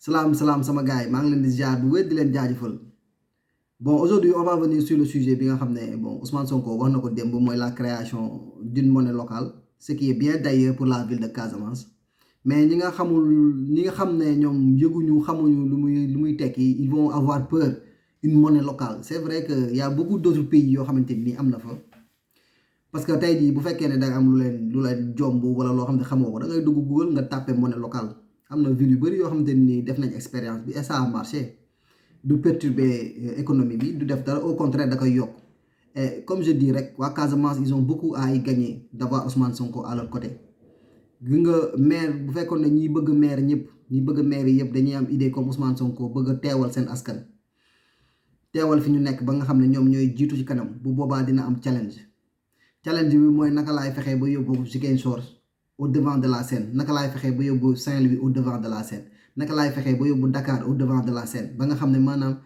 Salam sama gars yi maa ngi leen di ziar bu wér di leen jaajëfal. Bon, aujourd'hui on va venir sur le sujet bi nga xam ne bon Ousmane Sonko wax na ko démb mooy la création d'une monnaie locale ce qui est bien d'ailleurs pour la ville de Casamance. Mais ñi nga xam ne ñoom yëguñu xamuñu lu muy tekki ils vont avoir peur une monnaie locale. C'est vrai que y a beaucoup d'autres pays yoo xamante ni am na fa. Parce que tey jii bu fekkee ne da nga am lu leen jomb wala loo xam ne xamoo ko da ngay dugg Google nga tàppe monnaie locale. Am na ville yu bëri yoo xamante ni def nañ expérience bi et ça a marché du perturber économie bi du def dara au contraire da koy yokk et comme je dis rek waa Casamance ils ont beaucoup à y gagner d'avoir Ousmane Sonko à leur côté. Gi nga maire bu fekkoon ne ñi bëgg maire yi yëpp dañuy am idée comme Ousmane Sonko bëgg a teewal seen askan teewal fi ñu nekk ba nga xam ne ñoom ñooy jiitu ci kanam bu boobaa dina am challenge bi mooy naka laay fexee ba yóbbu Ziguinchor au devant de la scène naka laay fexee ba yóbbu Saint-Louis au devant de la scène naka laay fexee ba yóbbu Dakar au devant de la scène ba nga xam ne maanaam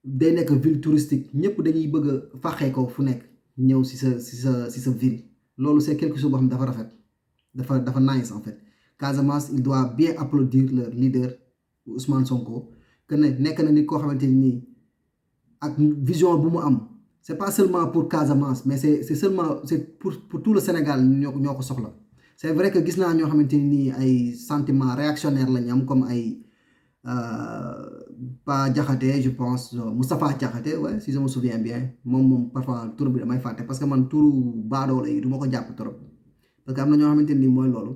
day nekk ville touristique ñëpp dañuy bëgg a faxee ko fu nekk ñëw si sa ville loolu c'est quelque chose boo xam ne dafa rafet dafa nice en fait. Casamance il doit bien applaudir leur leader Ousmane Sonko que ne nekk na nit koo xamante ni ak vision bu mu am c'est pas seulement pour Casamance mais c'est pour tout le Sénégal ñoo ko soxla. C'est vrai que gis naa ñoo xamante ni ay sentiments réactionnaires lañ am comme ay Pa Diakhaté je pense Moustapha Diakhaté ouais si je me souviens bien moom parfois tur bi damay fàtte parce que man turu baadoo la yi du ma ko jàpp trop parce que am na ñoo xamante ni mooy loolu.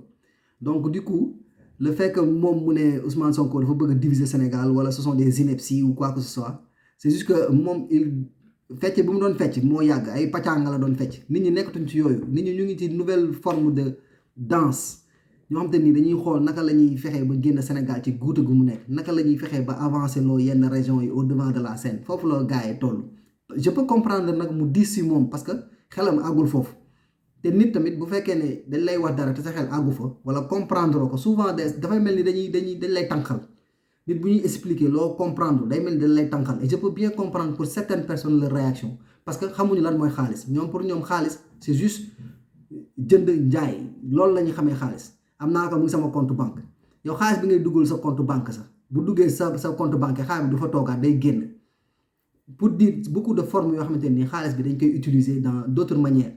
Donc du coup le fait que moom mu ne Ousmane Sonko dafa bëgg a diviser Sénégal wala ce sont des inepties ou quoi que ce soit c'est juste que moom fecc bu mu doon fecc moo yàgg ay pàccanga la doon fecc nit ñi nekkatuñ ci yooyu nit ñi ñu ngi ci nouvelle forme de danse ñoo xam te ni dañuy xool naka la ñuy fexee ba génn Sénégal ci guute gu mu nekk naka la ñuy fexee ba avancer loo yenn régions yi au devant de la scène foofu la gars yi toll. Je peux comprendre nag mu diis si moom parce que xelam àggul foofu te nit tamit bu fekkee ne dañ lay wax dara te sa xel àggu fa wala comprendre ko souvent dafay mel ni dañ lay tànqal nit bu ñuy expliquer loo comprendre day mel ni dañ lay tànqal et je peux bien comprendre pour certaines personnes leur réaction parce que xamuñu lan mooy xaalis ñoom pour ñoom xaalis c'est juste jënd njaay loolu la ñuy xamee xaalis am naa ko mu ngi sama compte banque yow xaalis bi ngay dugal sa compte banque sax bu duggee sa compte banque xaalis bi du fa toogaat day génn pour dire beaucoup de formes yoo xamante ni xaalis bi dañ koy utiliser dans d'autres manières.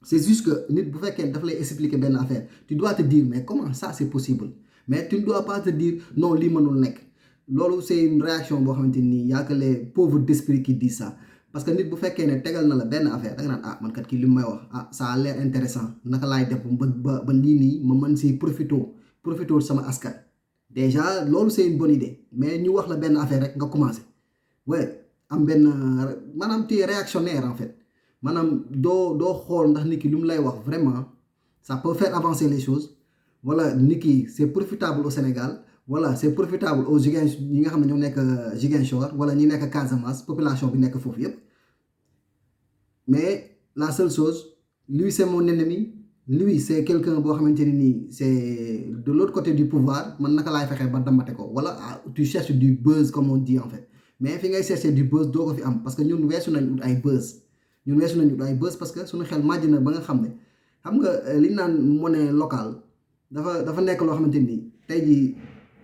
C'est juste que nit bu fekkee daf lay expliquer benn affaire tu dois te dire mais comment ça c'est possible mais tu ne dois pas te dire non lii mënul nekk loolu c'est une réaction boo xamante ni y a que les pauvres d'esprit qui disent ça. Parce que nit bu fekkee ne tegal na la benn affaire da nga naan ah man kat kii li may wax ah ça a l'air intéressant naka laay def ba lii nii ma mën si profito sama askan. Déjà loolu c'est une bonne idée mais ñu wax la benn affaire rek nga commencer ouais am benn maanaam tu es réactionnaire en fait maanaam doo xool ndax nit ki li mu lay wax vraiment ça peut faire avancer les choses wala nit ki c'est profitable au Sénégal. Voilà c'est profitable aux Ziguinchor ñi nga xam ne ñoo nekk Ziguinchor wala ñi nekk Casamance population bi nekk foofu yépp mais la seule chose lui c'est mon ennemi lui c'est quelqu'un boo xamante ni nii c'est de l'autre côté du pouvoir man naka laay fexee ba damate ko wala tu cherches du buzz comme on dit en fait mais fi ngay chercher du buzz doo ko fi am parce que ñun weesu nañ ut ay buzz parce que suñu xel màjj na ba nga xam ne xam nga li ñu naan monnaie locale dafa nekk loo xamante ni tey jii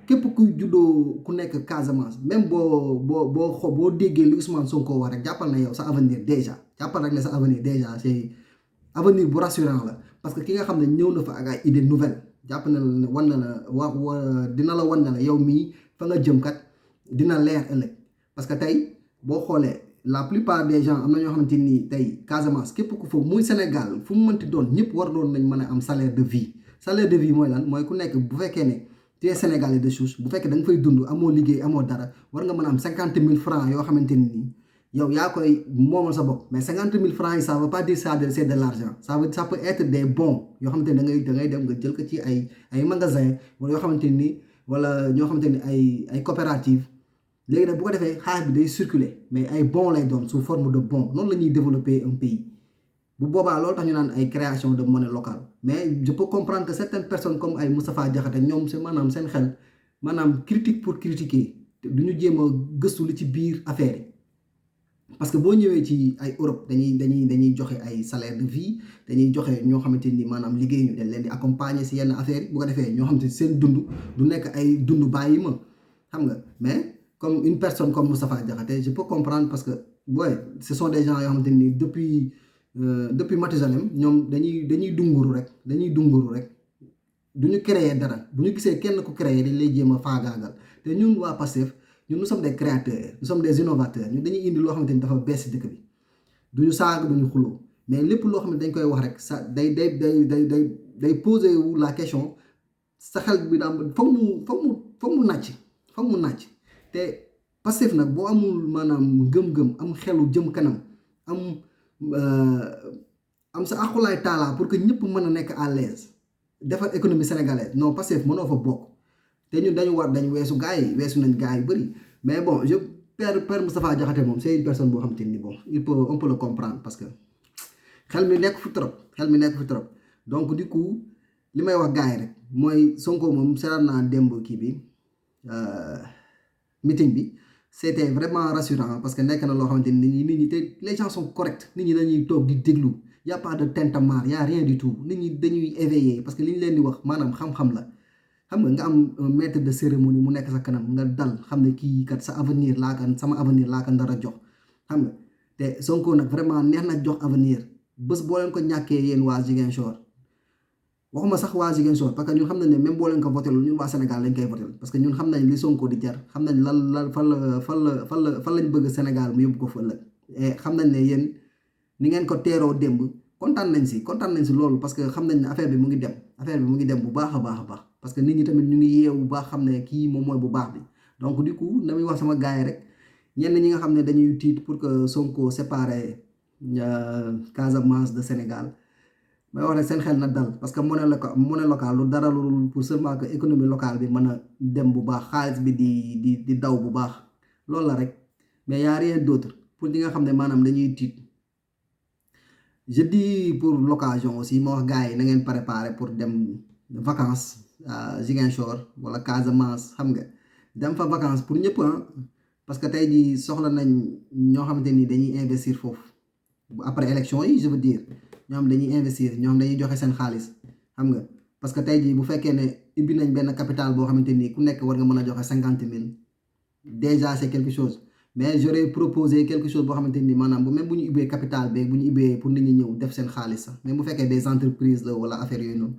képp kuy juddoo ku nekk Casamance même boo déggee li Ousmane Sonko wax rek jàppal na yow sa avenir déjà jàppal rek ne sa avenir déjà c'est avenir bu rassurant la parce que ki nga xam ne ñëw na fa ak ay idées nouvelles jàpp na la wan na la dina la wan na la yow mii fa nga jëm kat dina leer ëllëg parce que tey boo xoolee la plupart des gens am na ñoo xamante ni tey Casamance képp ku foofu muy Sénégal fu mu mënti doon ñëpp war doon nañ mën a am salaire de vie mooy lan mooy ku nekk bu fekkee ne tu es Sénégalais de souche bu fekkee da nga fay dund amoo liggéey amoo dara war nga mën a am 50 000 francs yoo xamante ni nii yow yaa koy moomal sa bopp mais 50 000 francs yi ça veut pas dire ça c'est de l'argent ça peut être des bons yoo xamante ni da ngay dem nga jël ko ci ay magasin wala yoo xamante ni wala ñoo xamante ni ay coopérative léegi nag bu ko defee xaalis bi day circuler mais ay bons lay doon sous forme de bons noonu la ñuy développer un pays. Bu boobaa loolu tax ñu naan ay création de monnaie locale mais je peux comprendre que certaines personnes comme ay Moustapha Diakhaté ñoom c'est maanaam seen xel maanaam critique pour critiquer du ñu jéem a gëstu li ci biir affaire yi parce que boo ñëwee ci ay Europe dañuy joxe ay salaire de vie dañuy joxe ñoo xamante ni maanaam liggéey ñu dañ leen di accompagner si yenn affaires yi bu ko defee ñoo xamante ni seen dund du nekk ay dund bàyyi ma xam nga mais comme une personne comme Moustapha Diakhaté je peux comprendre parce que ouais ce sont des gens yoo xamante ni depuis Mathusalem ñoom dañuy dunguru rek du ñu créer dara bu ñu gisee kenn ku créer dañ lay jéem a faagaagal te ñun waa Pastef ñun nous sommes des créateurs nous sommes des innovateurs ñun dañuy indi loo xamante ni dafa bees si dëkk bi du ñu saaga du ñu xuloo mais lépp loo xam ne dañ koy wax rek sa day poser wu la question sa xel bi daam foog mu nàcc te Pastef nag boo amul maanaam gëm-gëm am xelu jëm kanam am sa aqulaay taalaa pour que ñëpp mën a nekk à l'aise defar économie sénégalaise non Pastef mënoo fa bokk te ñun dañu weesu nañ gars yi bëri mais bon père Moustapha Diakhaté moom c'est une personne boo xam te ni bon on peut le comprendre parce que xel mi nekk fi trop donc du coup li may wax gars yi rek mooy Sonko moom seetaan naa démb kii bi meeting bi c'était vraiment rassurant parce que nekk na loo xamante ni nit ñi te les gens sont corrects nit ñi dañuy toog di déglu y a pas de tintamarre y a rien du tout nit ñi dañuy éveiller parce que li ñu leen di wax maanaam xam-xam la xam nga am un maître de cérémonie mu nekk sa kanam nga dal xam ne kii kat sama avenir laa ko ndara jox xam nga te Sonko nag vraiment neex na jox avenir bés boo leen ko ñàkkee yéen waa Ziguinchor waxuma sax waa Ziguinchor parce que ñun xam nañ ne même boo leen ko voté ñun waa Sénégal lañ koy voté parce que ñun xam nañ li Sonko di jar xam nañ lan fan lañ bëgg Sénégal mu yóbbu ko fa ëllëg et xam nañ ne yéen ni ngeen ko teeroo démb kontaan nañ si loolu parce que xam nañ ne affaire bi mu ngi dem bu baax a baax parce que nit ñi tamit ñu ngi yeewu bu baax xam ne kii moom mooy bu baax bi donc du coup damay wax sama gars yi rek ñenn ñi nga xam ne dañuy tiit pour que Sonko séparé Casamance de Sénégal may wax rek seen xel na dal parce que monnaie locale lu dara lu pour seulement que économie locale bi mën a dem bu baax xaalis bi di daw bu baax loolu la rek mais y a rien d'autre pour ñi nga xam ne maanaam dañuy tiit je dis pour l'occasion aussi ma wax gars yi na ngeen préparer pour dem vacances Ziguinchor wala Casamance xam nga dem fa vacances pour ñëpp parce que tey jii soxla nañ ñoo xamante ni dañuy investir foofu après élection yi je veux dire ñoom dañuy investir ñoom dañuy joxe seen xaalis xam nga parce que tey jii bu fekkee ne ubbi nañ benn capital boo xamante ni ku nekk war nga mën a joxe 50 000 déjà c'est quelque chose mais j'aurais proposé quelque chose boo xamante ni maanaam même bu ñu ubbee capital beeg bu ñu ubbee pour nit ñi ñëw def seen xaalis sax même bu fekkee des entreprises la wala affaire yooyu noonu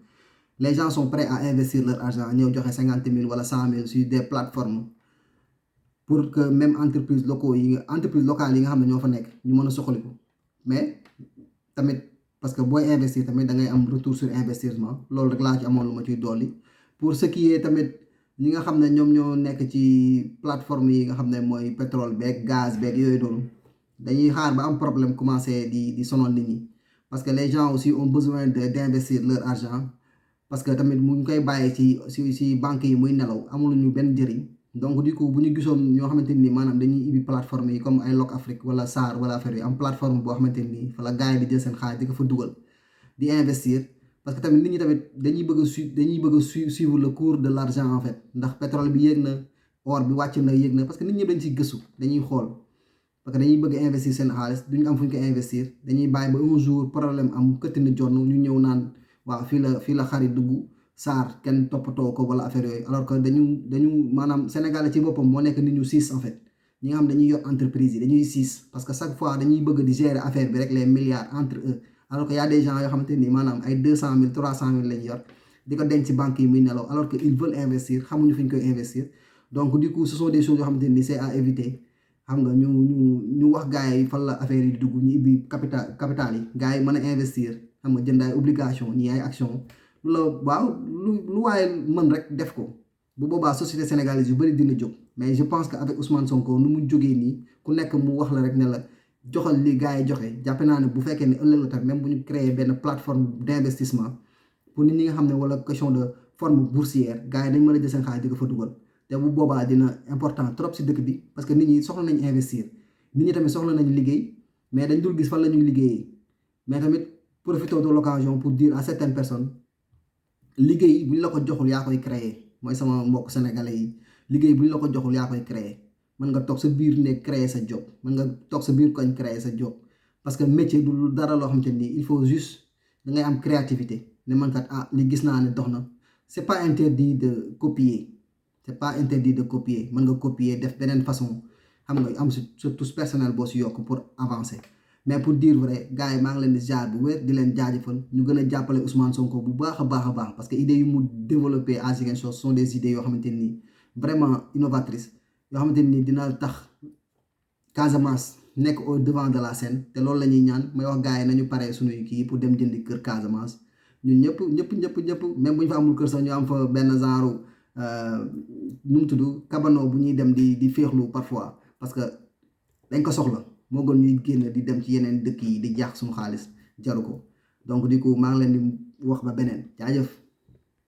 les gens sont prêts à investir leur argent ñëw joxe 50 000 wala 100 000 sur des plateformes pour que même entreprise locales yi nga xam ne ñoo fa nekk ñu mën a soxaliku mais tamit parce que booy investir tamit da ngay am retour sur investissement loolu rek laa ci amoon lu ma ciy dolli pour ce qui est tamit ñi nga xam ne ñoom ñoo nekk ci plateforme yi nga xam ne mooy pétrole beeg gaz beeg yooyu noonu dañuy xaar ba am problème commencé di sonal nit ñi parce que les gens aussi ont besoin d'investir leur argent parce que tamit mu ngi koy bàyyi ci banques yi muy nelaw amuluñu benn njëriñ donc du coup bu ñu gisoon ñoo xamante ni maanaam dañuy ibbi plateforme yi comme ay Loc Afrique wala SAR wala affaire yi am plateforme boo xamante ni fa la gars yi di jël seen xaalis di ko fa dugal di investir parce que tamit nit ñi tamit dañuy bëgg a suivre le cours de l'argent en fait ndax pétrole bi yéeg na or bi wàcc na yéeg na parce que nit ñi dañ ciy gëstu dañuy xool parce que dañuy bëgg investir seen xaalis duñu am fu ñu ko investir dañuy bàyyi ba un jour problème am këtt ni jonn ñu ñëw naan waaw fii la xarit dugg SAR kenn toppatoo ko wala affaire yooyu alors que dañu maanaam Sénégal ci boppam moo nekk nit ñu siis en fait ñi nga xam dañuy yor entreprise yi dañuy siis parce que chaque fois dañuy bëgg di gérer affaire bi rek les milliards entre eux alors que y a des gens yoo xamante ni maanaam ay 200 000 300 000 lañ yor di ko denc ci banque yi muy nelaw alors que ils veulent investir xamuñu fi ñu koy investir donc du coup ce sont des choses yoo xamante ni c'est à éviter xam nga ñu wax gars yi fan la affaire yi di dugg ñu ibbi capital yi gars yi mën a investir xam nga jënd ay obligation ñi ay action lu waaye mën rek def ko bu boobaa société sénégalaise yu bëri dina jóg mais je pense que avec Ousmane Sonko nu mu jógee nii ku nekk mu wax la rek ne la joxal li gars yi joxe jàppe naa ne bu fekkee ne ëllëg la tamit même bu ñu créer benn plateforme d'investissement pour nit ñi nga xam ne wala question de forme boursière gars yi dañ mën a jël seen xaalis di ko fa dugal te bu boobaa dina important trop si dëkk bi parce que nit ñi soxla nañ investir nit ñi tamit soxla nañ liggéey mais dañ dul gis fan la ñuy liggéeyee mais tamit profiter de l'occasion pour dire à certaines personnes liggéey bu ñu la ko joxul yaa koy créer mooy sama mbokk sénégalais yi liggéey bu ñu la ko joxul yaa koy créer mën nga toog sa biir ne créer sa job mën nga toog sa biir koñ créer sa job parce que métier du dara loo xamante ni il faut juste da ngay am créativité ne man kat li gis naa ne dox na c'est pas interdit de copier c'est pas interdit de copier mën nga copier def beneen façon xam nga am sa touche personnelle boo si yokk pour avancer mais pour dire vrai gars yi maa ngi leen di jaar bu wér di leen jaajëfal ñu gën a jàppale Ousmane Sonko bu baax a baax a baax parce que idées yu mu développé à Ziguinchor sont des idées yoo xamante nii vraiment innovatrices yoo xamante nii dina tax Casamance nekk au devant de la scène te loolu la ñuy ñaan may wax gars yi nañu paree suñuy kii pour dem jëndi kër Casamance ñun ñëpp même bu ñu fa amul kër sax ñu am fa benn genre nu mu tudd kabano bu ñuy dem di féexlu parfois parce que dañ ko soxla moo gën ñuy génn di dem ci yeneen dëkk yi di jaax suñu xaalis jaru ko donc du coup maa ngi leen di wax ba beneen jaajëf.